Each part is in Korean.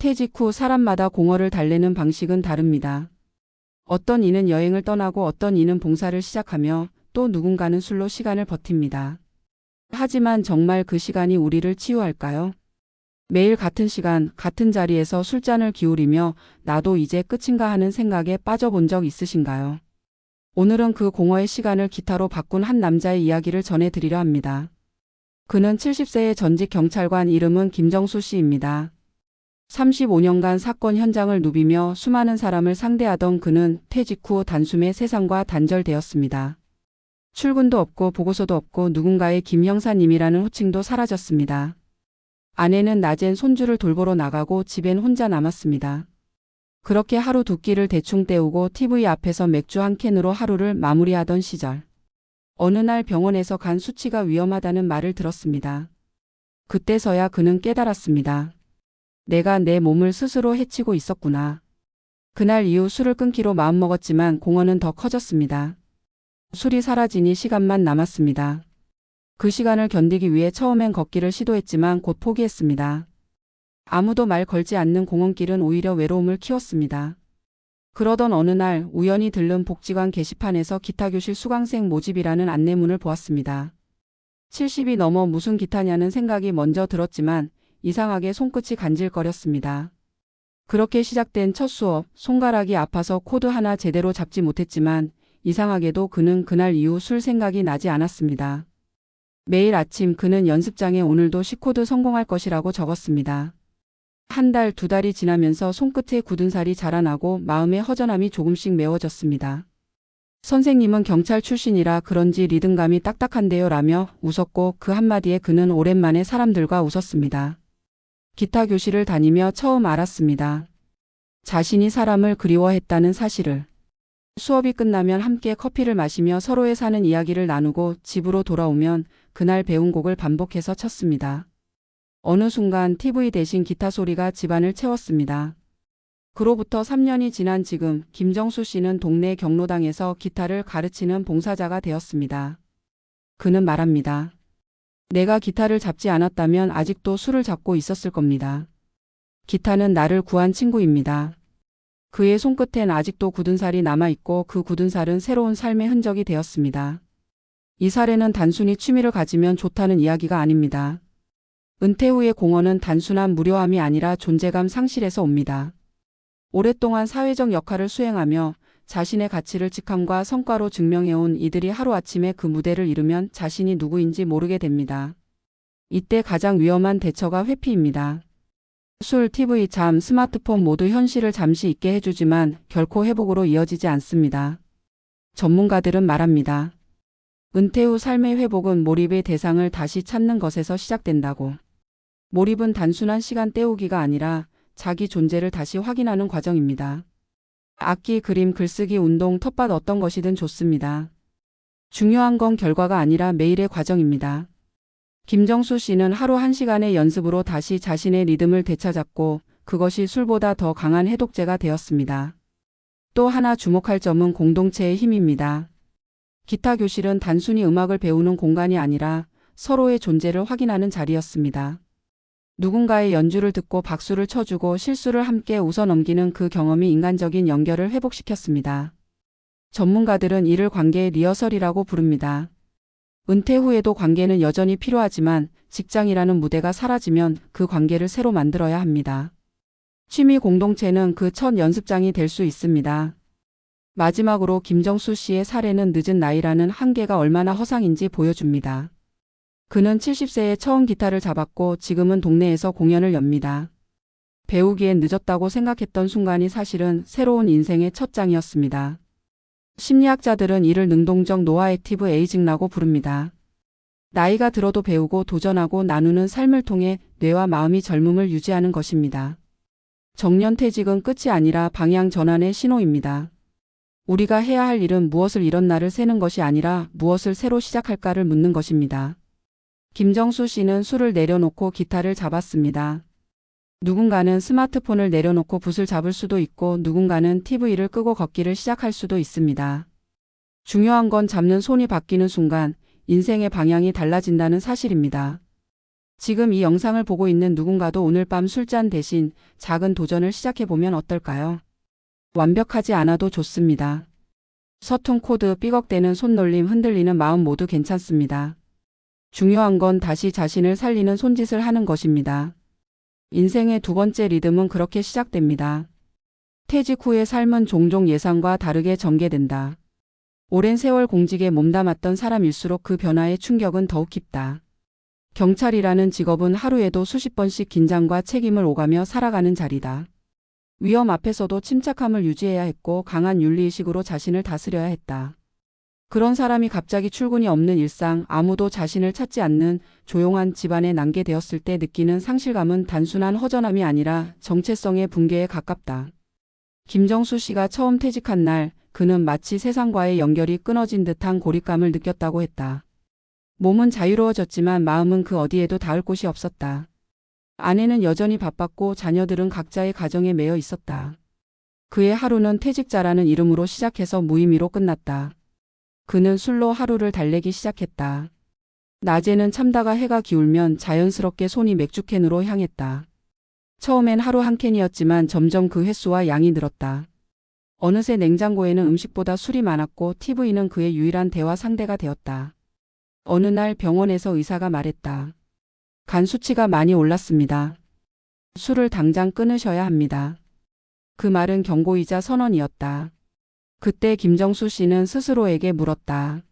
퇴직 후 사람마다 공허를 달래는 방식은 다릅니다. 어떤 이는 여행을 떠나고 어떤 이는 봉사를 시작하며 또 누군가는 술로 시간을 버팁니다. 하지만 정말 그 시간이 우리를 치유할까요? 매일 같은 시간, 같은 자리에서 술잔을 기울이며 나도 이제 끝인가 하는 생각에 빠져본 적 있으신가요? 오늘은 그 공허의 시간을 기타로 바꾼 한 남자의 이야기를 전해드리려 합니다. 그는 70세의 전직 경찰관, 이름은 김정수 씨입니다. 35년간 사건 현장을 누비며 수많은 사람을 상대하던 그는 퇴직 후 단숨에 세상과 단절되었습니다. 출근도 없고 보고서도 없고 누군가의 김 형사님이라는 호칭도 사라졌습니다. 아내는 낮엔 손주를 돌보러 나가고 집엔 혼자 남았습니다. 그렇게 하루 두 끼를 대충 때우고 TV 앞에서 맥주 한 캔으로 하루를 마무리하던 시절. 어느 날 병원에서 간 수치가 위험하다는 말을 들었습니다. 그때서야 그는 깨달았습니다. 내가 내 몸을 스스로 해치고 있었구나. 그날 이후 술을 끊기로 마음먹었지만 공허는 더 커졌습니다. 술이 사라지니 시간만 남았습니다. 그 시간을 견디기 위해 처음엔 걷기를 시도했지만 곧 포기했습니다. 아무도 말 걸지 않는 공원길은 오히려 외로움을 키웠습니다. 그러던 어느 날 우연히 들른 복지관 게시판에서 기타교실 수강생 모집이라는 안내문을 보았습니다. 70이 넘어 무슨 기타냐는 생각이 먼저 들었지만 이상하게 손끝이 간질거렸습니다. 그렇게 시작된 첫 수업, 손가락이 아파서 코드 하나 제대로 잡지 못했지만 이상하게도 그는 그날 이후 술 생각이 나지 않았습니다. 매일 아침 그는 연습장에 오늘도 C코드 성공할 것이라고 적었습니다. 한 달, 두 달이 지나면서 손끝에 굳은 살이 자라나고 마음의 허전함이 조금씩 메워졌습니다. 선생님은 경찰 출신이라 그런지 리듬감이 딱딱한데요 라며 웃었고 그 한마디에 그는 오랜만에 사람들과 웃었습니다. 기타 교실을 다니며 처음 알았습니다. 자신이 사람을 그리워했다는 사실을. 수업이 끝나면 함께 커피를 마시며 서로의 사는 이야기를 나누고 집으로 돌아오면 그날 배운 곡을 반복해서 쳤습니다. 어느 순간 TV 대신 기타 소리가 집안을 채웠습니다. 그로부터 3년이 지난 지금 김정수 씨는 동네 경로당에서 기타를 가르치는 봉사자가 되었습니다. 그는 말합니다. 내가 기타를 잡지 않았다면 아직도 술을 잡고 있었을 겁니다. 기타는 나를 구한 친구입니다. 그의 손끝엔 아직도 굳은 살이 남아있고 그 굳은 살은 새로운 삶의 흔적이 되었습니다. 이 살에는 단순히 취미를 가지면 좋다는 이야기가 아닙니다. 은퇴 후의 공허는 단순한 무료함이 아니라 존재감 상실에서 옵니다. 오랫동안 사회적 역할을 수행하며 자신의 가치를 직함과 성과로 증명해온 이들이 하루아침에 그 무대를 잃으면 자신이 누구인지 모르게 됩니다. 이때 가장 위험한 대처가 회피입니다. 술, TV, 잠, 스마트폰 모두 현실을 잠시 잊게 해주지만 결코 회복으로 이어지지 않습니다. 전문가들은 말합니다. 은퇴 후 삶의 회복은 몰입의 대상을 다시 찾는 것에서 시작된다고. 몰입은 단순한 시간 때우기가 아니라 자기 존재를 다시 확인하는 과정입니다. 악기, 그림, 글쓰기, 운동, 텃밭 어떤 것이든 좋습니다. 중요한 건 결과가 아니라 매일의 과정입니다. 김정수 씨는 하루 1시간의 연습으로 다시 자신의 리듬을 되찾았고 그것이 술보다 더 강한 해독제가 되었습니다. 또 하나 주목할 점은 공동체의 힘입니다. 기타 교실은 단순히 음악을 배우는 공간이 아니라 서로의 존재를 확인하는 자리였습니다. 누군가의 연주를 듣고 박수를 쳐주고 실수를 함께 웃어넘기는 그 경험이 인간적인 연결을 회복시켰습니다. 전문가들은 이를 관계의 리허설이라고 부릅니다. 은퇴 후에도 관계는 여전히 필요하지만 직장이라는 무대가 사라지면 그 관계를 새로 만들어야 합니다. 취미 공동체는 그 첫 연습장이 될 수 있습니다. 마지막으로 김정수 씨의 사례는 늦은 나이라는 한계가 얼마나 허상인지 보여줍니다. 그는 70세에 처음 기타를 잡았고 지금은 동네에서 공연을 엽니다. 배우기엔 늦었다고 생각했던 순간이 사실은 새로운 인생의 첫 장이었습니다. 심리학자들은 이를 능동적 노화 액티브 에이징라고 부릅니다. 나이가 들어도 배우고 도전하고 나누는 삶을 통해 뇌와 마음이 젊음을 유지하는 것입니다. 정년퇴직은 끝이 아니라 방향 전환의 신호입니다. 우리가 해야 할 일은 무엇을 잃었나를 세는 것이 아니라 무엇을 새로 시작할까를 묻는 것입니다. 김정수 씨는 술을 내려놓고 기타를 잡았습니다. 누군가는 스마트폰을 내려놓고 붓을 잡을 수도 있고 누군가는 TV를 끄고 걷기를 시작할 수도 있습니다. 중요한 건 잡는 손이 바뀌는 순간 인생의 방향이 달라진다는 사실입니다. 지금 이 영상을 보고 있는 누군가도 오늘 밤 술잔 대신 작은 도전을 시작해보면 어떨까요? 완벽하지 않아도 좋습니다. 서툰 코드, 삐걱대는 손놀림, 흔들리는 마음 모두 괜찮습니다. 중요한 건 다시 자신을 살리는 손짓을 하는 것입니다. 인생의 두 번째 리듬은 그렇게 시작됩니다. 퇴직 후의 삶은 종종 예상과 다르게 전개된다. 오랜 세월 공직에 몸담았던 사람일수록 그 변화의 충격은 더욱 깊다. 경찰이라는 직업은 하루에도 수십 번씩 긴장과 책임을 오가며 살아가는 자리다. 위험 앞에서도 침착함을 유지해야 했고 강한 윤리의식으로 자신을 다스려야 했다. 그런 사람이 갑자기 출근이 없는 일상, 아무도 자신을 찾지 않는 조용한 집안에 남게 되었을 때 느끼는 상실감은 단순한 허전함이 아니라 정체성의 붕괴에 가깝다. 김정수 씨가 처음 퇴직한 날, 그는 마치 세상과의 연결이 끊어진 듯한 고립감을 느꼈다고 했다. 몸은 자유로워졌지만 마음은 그 어디에도 닿을 곳이 없었다. 아내는 여전히 바빴고 자녀들은 각자의 가정에 매여 있었다. 그의 하루는 퇴직자라는 이름으로 시작해서 무의미로 끝났다. 그는 술로 하루를 달래기 시작했다. 낮에는 참다가 해가 기울면 자연스럽게 손이 맥주캔으로 향했다. 처음엔 하루 한 캔이었지만 점점 그 횟수와 양이 늘었다. 어느새 냉장고에는 음식보다 술이 많았고 TV는 그의 유일한 대화 상대가 되었다. 어느 날 병원에서 의사가 말했다. 간 수치가 많이 올랐습니다. 술을 당장 끊으셔야 합니다. 그 말은 경고이자 선언이었다. 그때 김정수 씨는 스스로에게 물었다.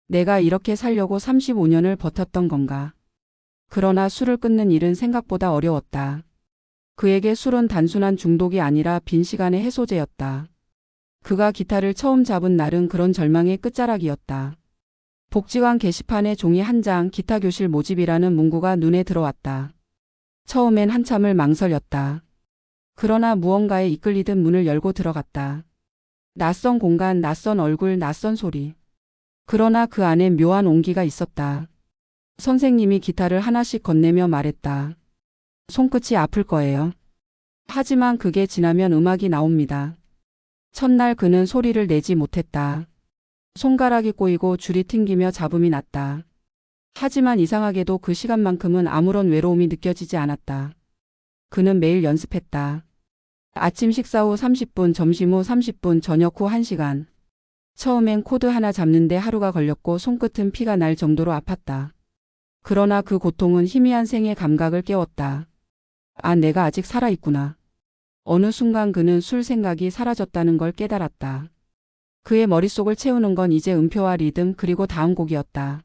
내가 이렇게 살려고 35년을 버텼던 건가? 그러나 술을 끊는 일은 생각보다 어려웠다. 그에게 술은 단순한 중독이 아니라 빈 시간의 해소제였다. 그가 기타를 처음 잡은 날은 그런 절망의 끝자락이었다. 복지관 게시판에 종이 한 장, 기타 교실 모집이라는 문구가 눈에 들어왔다. 처음엔 한참을 망설였다. 그러나 무언가에 이끌리듯 문을 열고 들어갔다. 낯선 공간, 낯선 얼굴, 낯선 소리. 그러나 그 안엔 묘한 온기가 있었다. 선생님이 기타를 하나씩 건네며 말했다. 손끝이 아플 거예요. 하지만 그게 지나면 음악이 나옵니다. 첫날 그는 소리를 내지 못했다. 손가락이 꼬이고 줄이 튕기며 잡음이 났다. 하지만 이상하게도 그 시간만큼은 아무런 외로움이 느껴지지 않았다. 그는 매일 연습했다. 아침 식사 후 30분, 점심 후 30분, 저녁 후 1시간. 처음엔 코드 하나 잡는데 하루가 걸렸고 손끝은 피가 날 정도로 아팠다. 그러나 그 고통은 희미한 생의 감각을 깨웠다. 아, 내가 아직 살아있구나. 어느 순간 그는 술 생각이 사라졌다는 걸 깨달았다. 그의 머릿속을 채우는 건 이제 음표와 리듬 그리고 다음 곡이었다.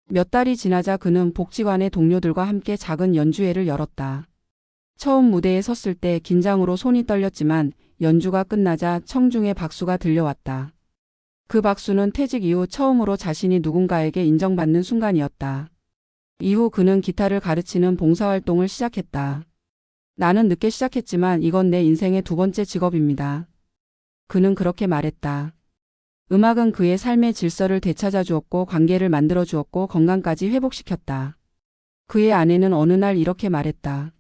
몇 달이 지나자 그는 복지관의 동료들과 함께 작은 연주회를 열었다. 처음 무대에 섰을 때 긴장으로 손이 떨렸지만 연주가 끝나자 청중의 박수가 들려왔다. 그 박수는 퇴직 이후 처음으로 자신이 누군가에게 인정받는 순간이었다. 이후 그는 기타를 가르치는 봉사활동을 시작했다. 나는 늦게 시작했지만 이건 내 인생의 두 번째 직업입니다. 그는 그렇게 말했다. 음악은 그의 삶의 질서를 되찾아 주었고 관계를 만들어 주었고 건강까지 회복시켰다. 그의 아내는 어느 날 이렇게 말했다.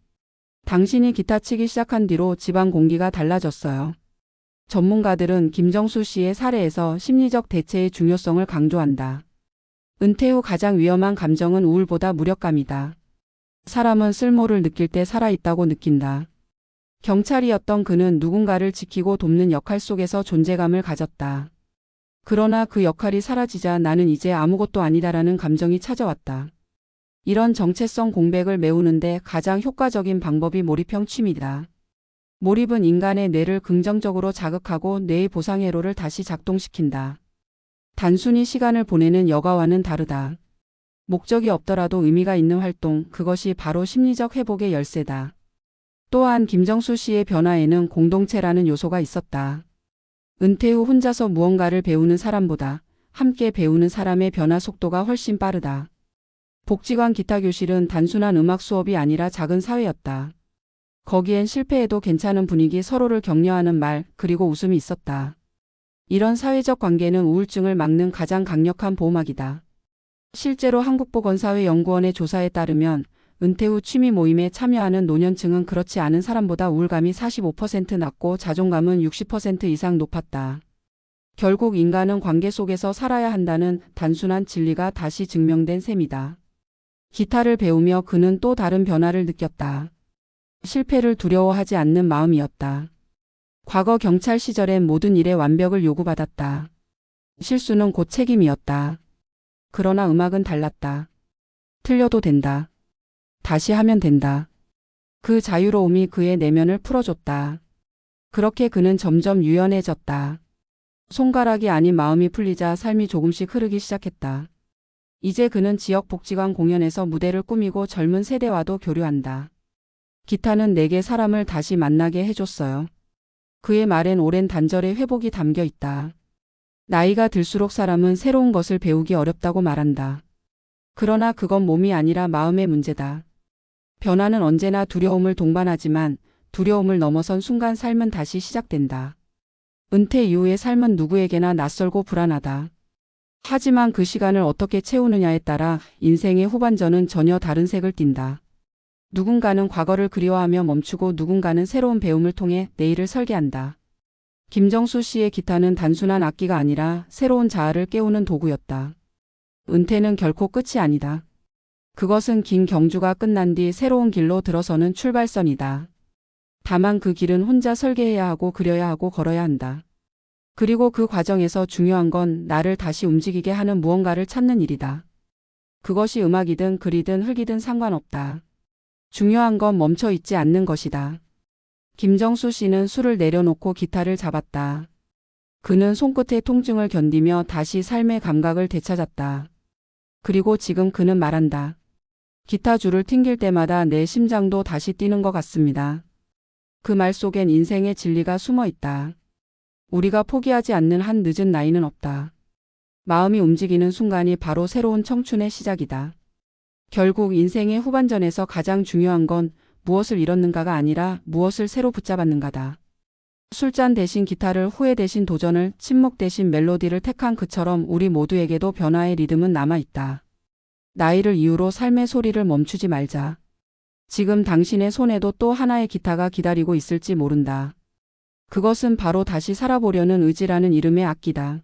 당신이 기타 치기 시작한 뒤로 집안 공기가 달라졌어요. 전문가들은 김정수 씨의 사례에서 심리적 대체의 중요성을 강조한다. 은퇴 후 가장 위험한 감정은 우울보다 무력감이다. 사람은 쓸모를 느낄 때 살아있다고 느낀다. 경찰이었던 그는 누군가를 지키고 돕는 역할 속에서 존재감을 가졌다. 그러나 그 역할이 사라지자 나는 이제 아무것도 아니다라는 감정이 찾아왔다. 이런 정체성 공백을 메우는데 가장 효과적인 방법이 몰입형 취미다. 몰입은 인간의 뇌를 긍정적으로 자극하고 뇌의 보상회로를 다시 작동시킨다. 단순히 시간을 보내는 여가와는 다르다. 목적이 없더라도 의미가 있는 활동, 그것이 바로 심리적 회복의 열쇠다. 또한 김정수 씨의 변화에는 공동체라는 요소가 있었다. 은퇴 후 혼자서 무언가를 배우는 사람보다 함께 배우는 사람의 변화 속도가 훨씬 빠르다. 복지관 기타 교실은 단순한 음악 수업이 아니라 작은 사회였다. 거기엔 실패해도 괜찮은 분위기, 서로를 격려하는 말, 그리고 웃음이 있었다. 이런 사회적 관계는 우울증을 막는 가장 강력한 보호막이다. 실제로 한국보건사회연구원의 조사에 따르면 은퇴 후 취미 모임에 참여하는 노년층은 그렇지 않은 사람보다 우울감이 45% 낮고 자존감은 60% 이상 높았다. 결국 인간은 관계 속에서 살아야 한다는 단순한 진리가 다시 증명된 셈이다. 기타를 배우며 그는 또 다른 변화를 느꼈다. 실패를 두려워하지 않는 마음이었다. 과거 경찰 시절엔 모든 일에 완벽을 요구받았다. 실수는 곧 책임이었다. 그러나 음악은 달랐다. 틀려도 된다. 다시 하면 된다. 그 자유로움이 그의 내면을 풀어줬다. 그렇게 그는 점점 유연해졌다. 손가락이 아닌 마음이 풀리자 삶이 조금씩 흐르기 시작했다. 이제 그는 지역 복지관 공연에서 무대를 꾸미고 젊은 세대와도 교류한다. 기타는 내게 사람을 다시 만나게 해줬어요. 그의 말엔 오랜 단절의 회복이 담겨 있다. 나이가 들수록 사람은 새로운 것을 배우기 어렵다고 말한다. 그러나 그건 몸이 아니라 마음의 문제다. 변화는 언제나 두려움을 동반하지만 두려움을 넘어선 순간 삶은 다시 시작된다. 은퇴 이후의 삶은 누구에게나 낯설고 불안하다. 하지만 그 시간을 어떻게 채우느냐에 따라 인생의 후반전은 전혀 다른 색을 띈다. 누군가는 과거를 그리워하며 멈추고 누군가는 새로운 배움을 통해 내일을 설계한다. 김정수 씨의 기타는 단순한 악기가 아니라 새로운 자아를 깨우는 도구였다. 은퇴는 결코 끝이 아니다. 그것은 긴 경주가 끝난 뒤 새로운 길로 들어서는 출발선이다. 다만 그 길은 혼자 설계해야 하고 그려야 하고 걸어야 한다. 그리고 그 과정에서 중요한 건 나를 다시 움직이게 하는 무언가를 찾는 일이다. 그것이 음악이든 글이든 흙이든 상관없다. 중요한 건 멈춰 있지 않는 것이다. 김정수 씨는 술을 내려놓고 기타를 잡았다. 그는 손끝의 통증을 견디며 다시 삶의 감각을 되찾았다. 그리고 지금 그는 말한다. 기타 줄을 튕길 때마다 내 심장도 다시 뛰는 것 같습니다. 그 말 속엔 인생의 진리가 숨어 있다. 우리가 포기하지 않는 한 늦은 나이는 없다. 마음이 움직이는 순간이 바로 새로운 청춘의 시작이다. 결국 인생의 후반전에서 가장 중요한 건 무엇을 잃었는가가 아니라 무엇을 새로 붙잡았는가다. 술잔 대신 기타를, 후회 대신 도전을, 침묵 대신 멜로디를 택한 그처럼 우리 모두에게도 변화의 리듬은 남아있다. 나이를 이유로 삶의 소리를 멈추지 말자. 지금 당신의 손에도 또 하나의 기타가 기다리고 있을지 모른다. 그것은 바로 다시 살아보려는 의지라는 이름의 악기다.